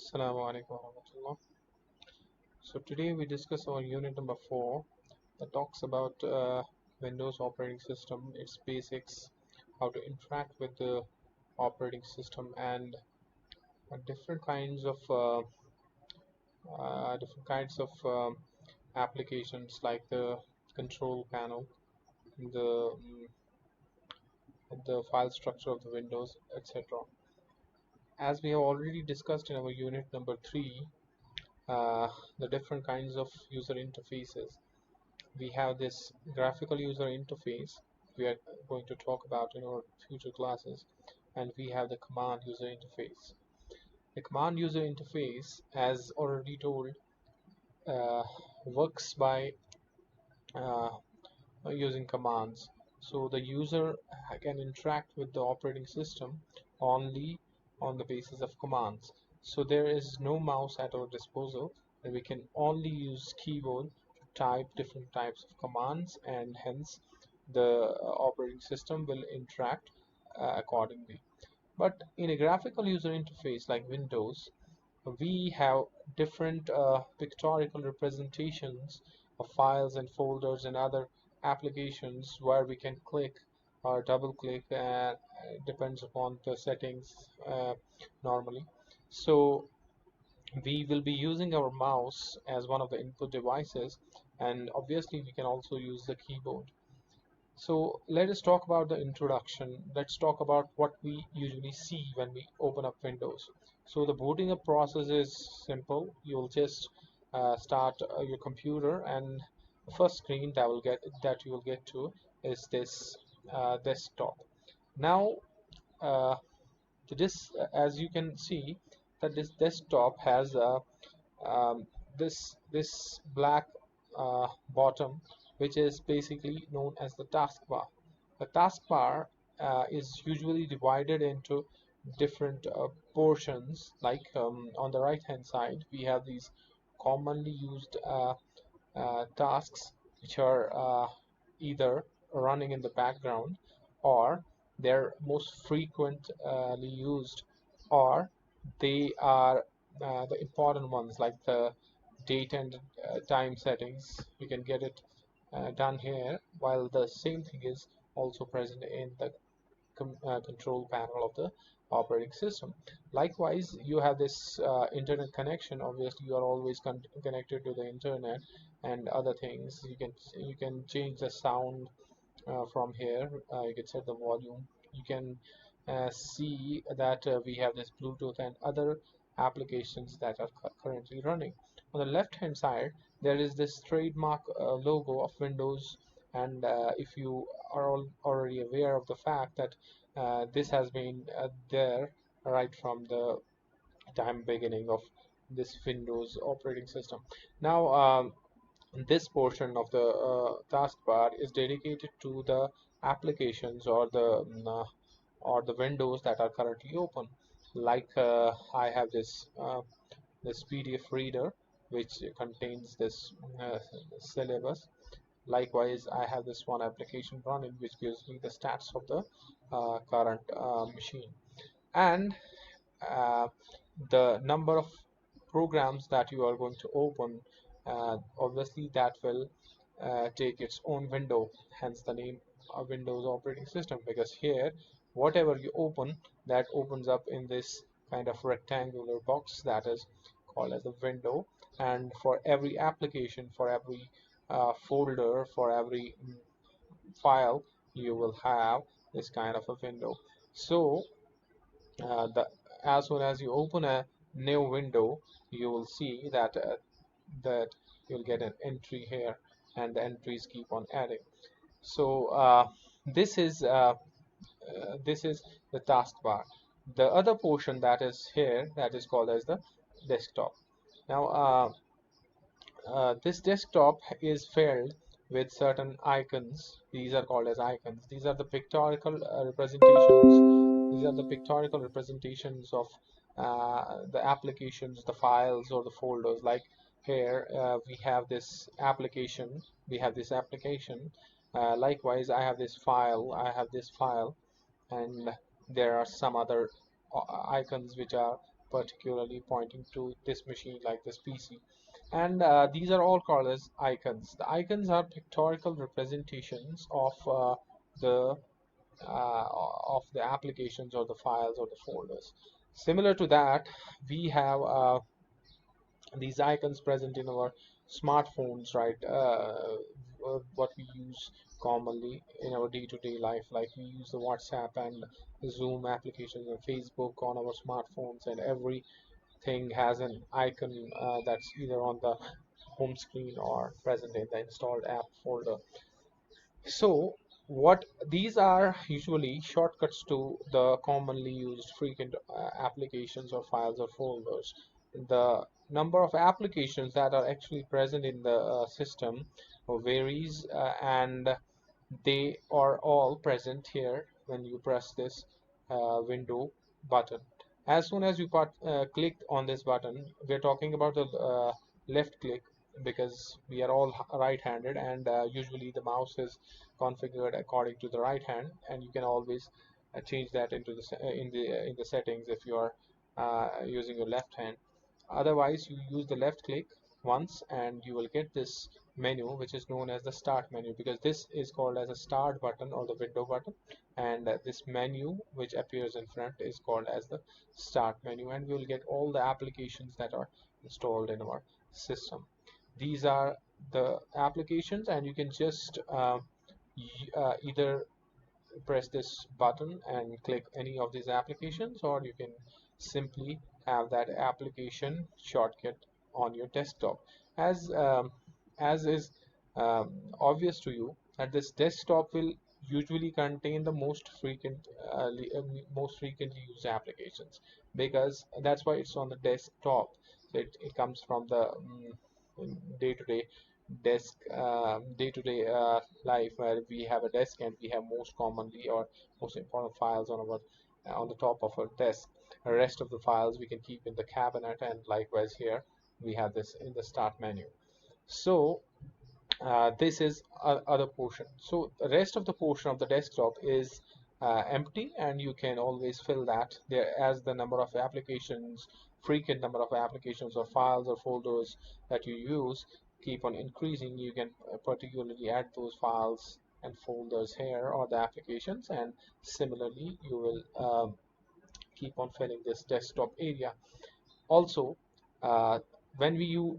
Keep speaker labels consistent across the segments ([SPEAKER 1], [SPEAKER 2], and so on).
[SPEAKER 1] Assalamu alaikum warahmatullah. So today we discuss our unit number 4 that talks about Windows operating system, its basics, how to interact with the operating system, and different kinds of applications like the control panel, the file structure of the Windows, etc. As we have already discussed in our unit number 3, the different kinds of user interfaces. We have this graphical user interface we are going to talk about in our future classes, and we have the command user interface. The command user interface, as already told, works by uh, using commands. So the user can interact with the operating system only on the basis of commands. So there is no mouse at our disposal, and we can only use keyboard to type different types of commands, and hence the operating system will interact accordingly. But in a graphical user interface like Windows, we have different pictorial representations of files and folders and other applications where we can click or double click, and depends upon the settings normally. So we will be using our mouse as one of the input devices, and obviously we can also use the keyboard. So let us talk about the introduction. Let's talk about what we usually see when we open up Windows. So the booting up process is simple. You'll just start your computer, and the first screen that you will get to is this desktop. Now, uh, as you can see, that this desktop has this black bottom, which is basically known as the taskbar. The taskbar is usually divided into different portions. Like on the right hand side, we have these commonly used tasks, which are either running in the background, or they're most frequently used, or they are the important ones, like the date and time settings. You can get it done here, while the same thing is also present in the control panel of the operating system. Likewise, you have this internet connection. Obviously, you are always connected to the internet and other things. You can change the sound from here. You can set the volume. You can see that we have this Bluetooth and other applications that are currently running. On the left hand side, there is this trademark logo of Windows, and if you are already aware of the fact that this has been there right from the time beginning of this Windows operating system. Now, this portion of the taskbar is dedicated to the applications, or the windows that are currently open. Like I have this PDF reader, which contains this syllabus. Likewise, I have this one application running, which gives me the stats of the current machine, and uh, the number of programs that you are going to open. Obviously, that will take its own window, hence the name Windows operating system, because here whatever you open, that opens up in this kind of rectangular box that is called as the window. And for every application, for every folder, for every file, you will have this kind of a window. So the as soon as you open a new window, you will see that you'll get an entry here, and the entries keep on adding. So this is the taskbar. The other portion that is here, that is called as the desktop. Now, this desktop is filled with certain icons. These are called as icons. These are the pictorial representations. These are the pictorial representations of the applications, the files, or the folders. Like here, we have this application. We have this application. Likewise, I have this file. I have this file, and there are some other icons which are particularly pointing to this machine like this PC. And these are all called as icons. The icons are pictorial representations the uh, of the applications or the files or the folders. Similar to that, we have these icons present in our smartphones, right? What we use commonly in our day-to-day life, like we use the WhatsApp and Zoom applications and Facebook on our smartphones, and everything has an icon that's either on the home screen or present in the installed app folder. So what these are usually shortcuts to the commonly used frequent applications or files or folders. The number of applications that are actually present in the system varies, and they are all present here when you press this window button. As soon as you click on this button, we're talking about the left click, because we are all right-handed, and usually the mouse is configured according to the right hand, and you can always change that into in the settings if you are using your left hand. Otherwise, you use the left click once and you will get this menu, which is known as the start menu, because this is called as a start button or the window button, and this menu which appears in front is called as the start menu, and we will get all the applications that are installed in our system. These are the applications, and you can just either press this button and click any of these applications, or you can simply have that application shortcut on your desktop. As is obvious to you, that this desktop will usually contain the most frequently used applications, because that's why it's on the desktop. So it comes from the day-to-day day-to-day life, where we have a desk and we have most commonly or most important files on our on the top of our desk. The rest of the files we can keep in the cabinet, and likewise here we have this in the start menu. So this is other portion. So the rest of the portion of the desktop is empty, and you can always fill that there as the number of applications, frequent number of applications or files or folders that you use keep on increasing. You can particularly add those files and folders here, or the applications, and similarly you will keep on filling this desktop area. Also, uh, when you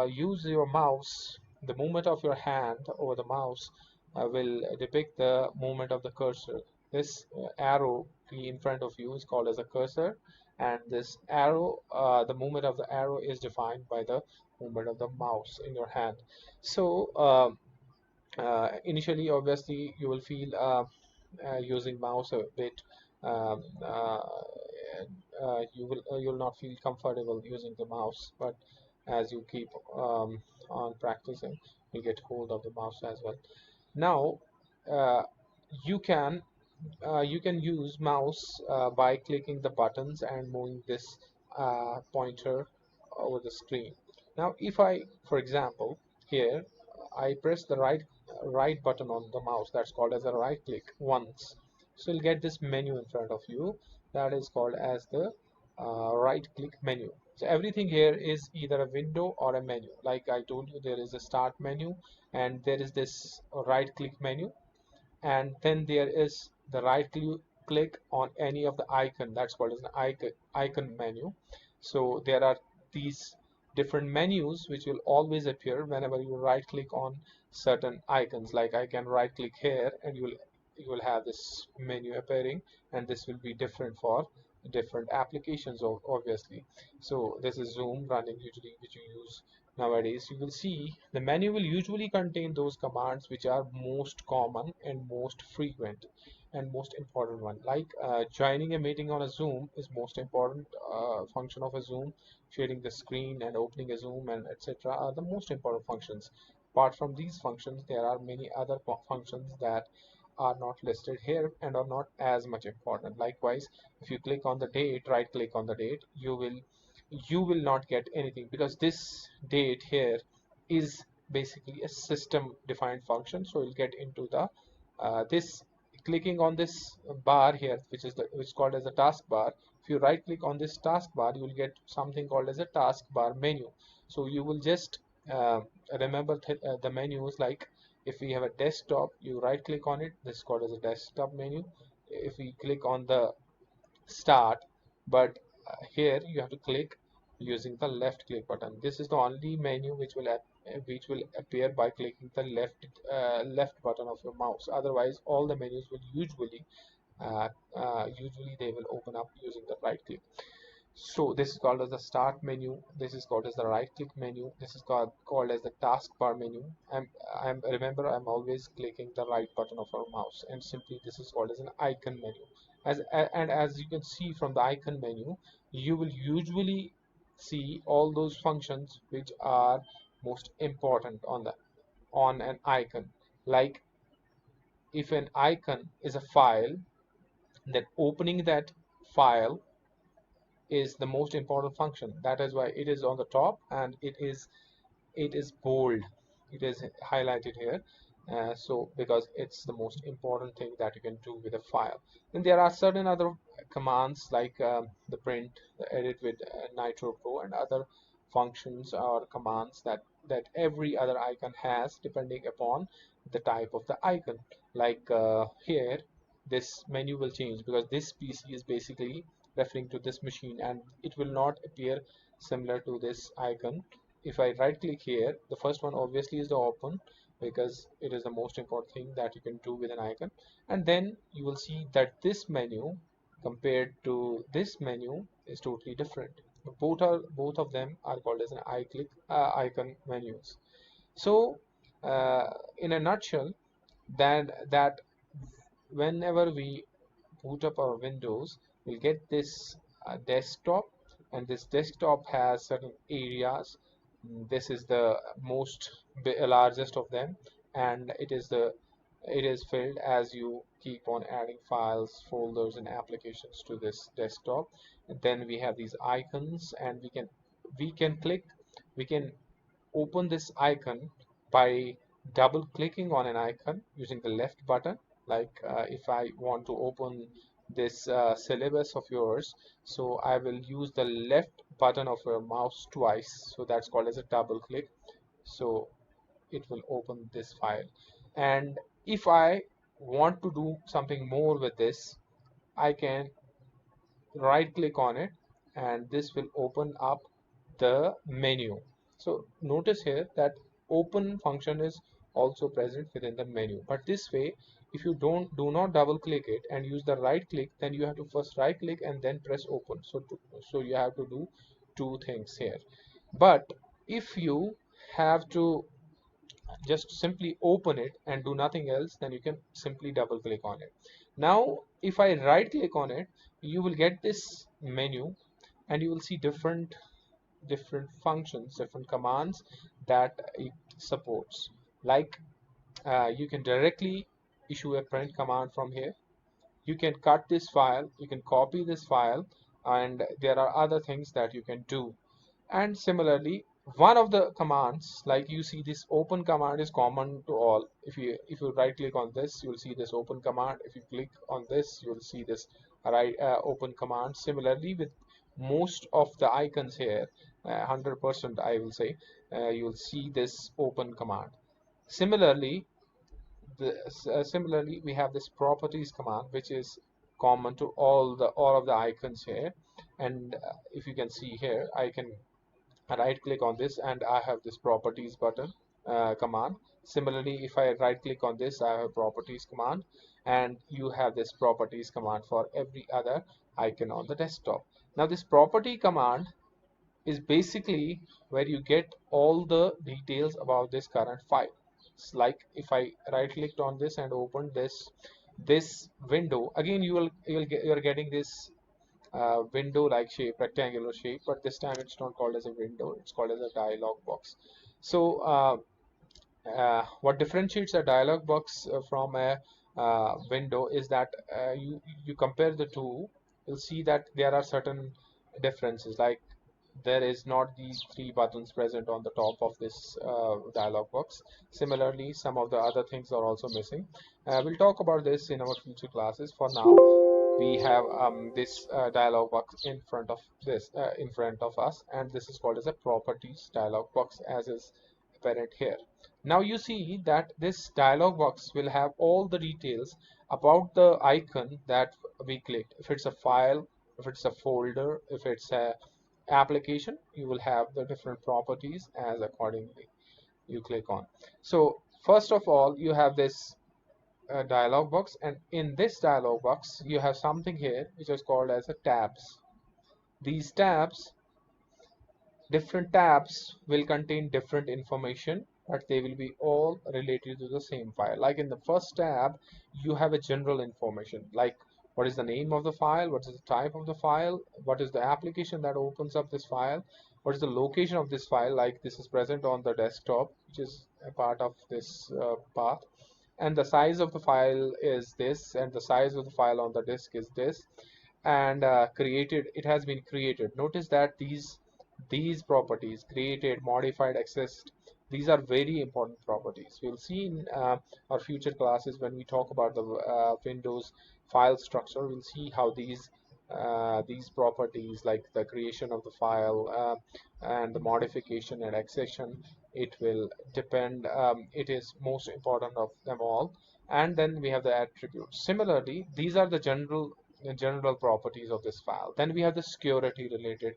[SPEAKER 1] use your mouse, the movement of your hand over the mouse will depict the movement of the cursor. This arrow key in front of you is called as a cursor, and this arrow, the movement of the arrow is defined by the movement of the mouse in your hand. So initially, obviously, you will feel using mouse a bit. Um, uh, you'll not feel comfortable using the mouse, but as you keep on practicing, you get hold of the mouse as well. Now, uh, you can you can use mouse by clicking the buttons and moving this pointer over the screen. Now, if I, for example, here I press the right button on the mouse, that's called as a right click once. So you'll get this menu in front of you that is called as the right click menu. So everything here is either a window or a menu. Like I told you, there is a start menu and there is this right click menu, and then there is the right click on any of the icon, that's called as an icon menu. So there are these different menus which will always appear whenever you right click on certain icons. Like I can right click here and you will have this menu appearing, and this will be different for different applications obviously. So this is Zoom running usually, which you use nowadays. You will see the menu will usually contain those commands which are most common and most frequent and most important one. Like joining a meeting on a Zoom is most important function of a Zoom. Sharing the screen and opening a Zoom and etc. are the most important functions. Apart from these functions, there are many other functions that are not listed here and are not as much important. Likewise, if you click on the date, right click on the date, you will not get anything, because this date here is basically a system defined function. So you'll get into the this clicking on this bar here, which is called as the taskbar. If you right click on this taskbar, you will get something called as a taskbar menu. So you will just uh, remember the menus, like if we have a desktop, you right click on it, this is called as a desktop menu. If we click on the start, but here you have to click using the left click button. This is the only menu which will appear by clicking the left button of your mouse. Otherwise all the menus will uh, usually they will open up using the right click. So this is called as the start menu. This is called as the right click menu. This is called as the taskbar menu. Remember, I'm always clicking the right button of our mouse, and simply this is called as an icon menu. And as you can see from the icon menu, you will usually see all those functions which are most important on an icon. Like if an icon is a file, then opening that file is the most important function. That is why it is on the top, and it is bold, it is highlighted here. So because it's the most important thing that you can do with a file. Then there are certain other commands like the print, the edit with Nitro Pro, and other functions or commands that every other icon has, depending upon the type of the icon. Like here this menu will change because this PC is basically referring to this machine, and it will not appear similar to this icon. If I right click here, the first one obviously is the open, because it is the most important thing that you can do with an icon. And then you will see that this menu compared to this menu is totally different. Both of them are called as an icon menus. So in a nutshell, that whenever we boot up our Windows, we'll get this desktop, and this desktop has certain areas. This is the largest of them, and it is filled as you keep on adding files, folders, and applications to this desktop. And then we have these icons, and we can click we can open this icon by double clicking on an icon using the left button. Like if I want to open this syllabus of yours, so I will use the left button of your mouse twice, so that's called as a double click. So it will open this file. And if I want to do something more with this, I can right click on it, and this will open up the menu. So notice here that open function is also present within the menu, but this way, if you do not double click it and use the right click, then you have to first right click and then press open. So you have to do two things here. But if you have to just simply open it and do nothing else, then you can simply double click on it. Now if I right click on it, you will get this menu, and you will see different functions, different commands that it supports. Like you can directly issue a print command from here. You can cut this file, you can copy this file, and there are other things that you can do. And similarly, one of the commands, like you see this open command, is common to all. If you right click on this, you'll see this open command. If you click on this, you'll see this open command. Similarly, with most of the icons here, 100% I will say, you'll see this open command. Similarly, similarly, we have this properties command, which is common to all of the icons here. And if you can see here, I can right click on this, and I have this properties button command. Similarly, if I right click on this, I have a properties command, and you have this properties command for every other icon on the desktop. Now this property command is basically where you get all the details about this current file. It's like if I right clicked on this and opened this window, again you're getting this window like shape, rectangular shape, but this time it's not called as a window, it's called as a dialog box. So what differentiates a dialog box from a window is that you compare the two, you'll see that there are certain differences. Like there is not these three buttons present on the top of this dialog box. Similarly, some of the other things are also missing. We'll talk about this in our future classes. For now, we have this dialog box in front of us, and this is called as a properties dialog box, as is apparent here. Now you see that this dialog box will have all the details about the icon that we clicked. If it's a file, if it's a folder, if it's a application, you will have the different properties as accordingly you click on. So first of all, you have this dialog box, and in this dialog box you have something here which is called as a tabs. These tabs, different tabs will contain different information, but they will be all related to the same file. Like in the first tab, you have a general information like what is the name of the file, what is the type of the file, what is the application that opens up this file, what is the location of this file, like this is present on the desktop, which is a part of this path, and the size of the file is this, and the size of the file on the disk is this, and created, it has been created. Notice that these properties, created, modified, accessed, these are very important properties. We'll see in our future classes when we talk about the Windows file structure. We'll see how these properties like the creation of the file and the modification and accession, it will depend, it is most important of them all. And then we have the attributes. Similarly, these are the general properties of this file. Then we have the security related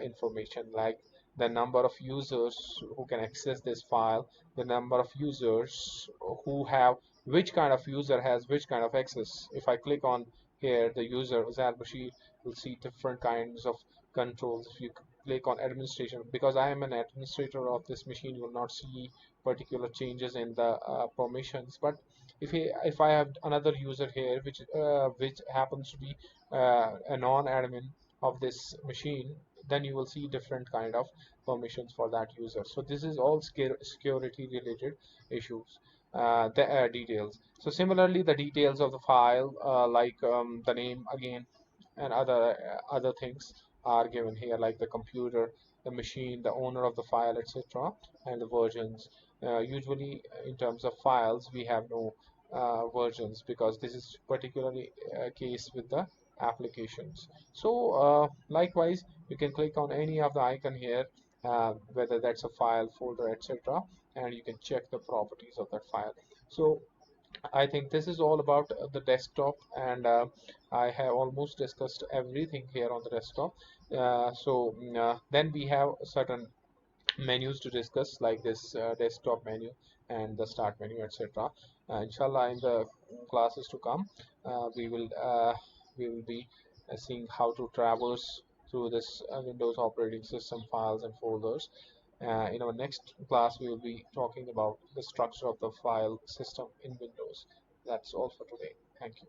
[SPEAKER 1] information, like the number of users who can access this file, the number of users who have, which kind of user has which kind of access. If I click on here, the user Zad Bashir will see different kinds of controls. If you click on administration, because I am an administrator of this machine, you will not see particular changes in the permissions. But if I have another user here which happens to be a non-admin of this machine, then you will see different kind of permissions for that user. So this is all security related issues, the details. So similarly, the details of the file, like the name again, and other things are given here, like the computer, the machine, the owner of the file, etc., and the versions. Usually, in terms of files, we have no versions, because this is particularly a case with the applications. So likewise, you can click on any of the icon here, whether that's a file, folder, etc., and you can check the properties of that file. So I think this is all about the desktop, and I have almost discussed everything here on the desktop. Then we have certain menus to discuss, like this desktop menu and the start menu, etc. Inshallah, in the classes to come, we will be seeing how to traverse through this Windows operating system files and folders. In our next class, we will be talking about the structure of the file system in Windows. That's all for today. Thank you.